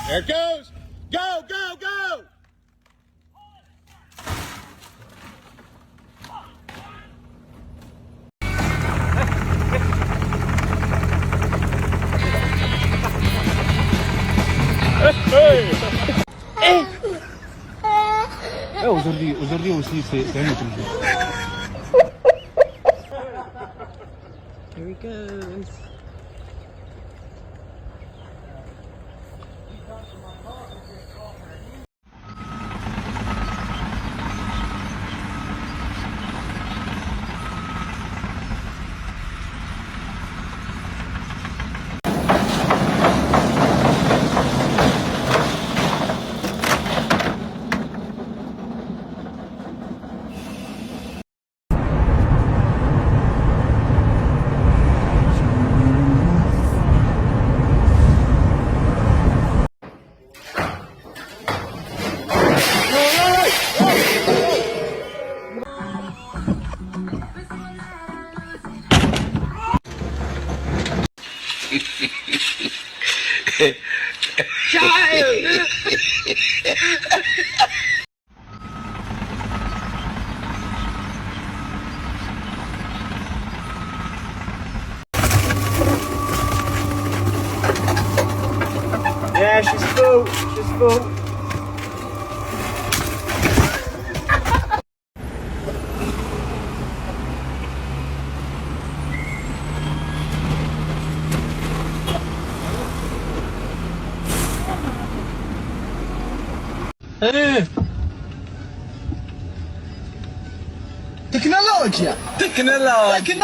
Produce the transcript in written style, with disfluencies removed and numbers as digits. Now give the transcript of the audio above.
There it goes. Go, go, go. aujourd'hui aussi, c'est un autre jeu. Here he goes. Yeah, she's full. She's full. Tecnologia! Tecnologia!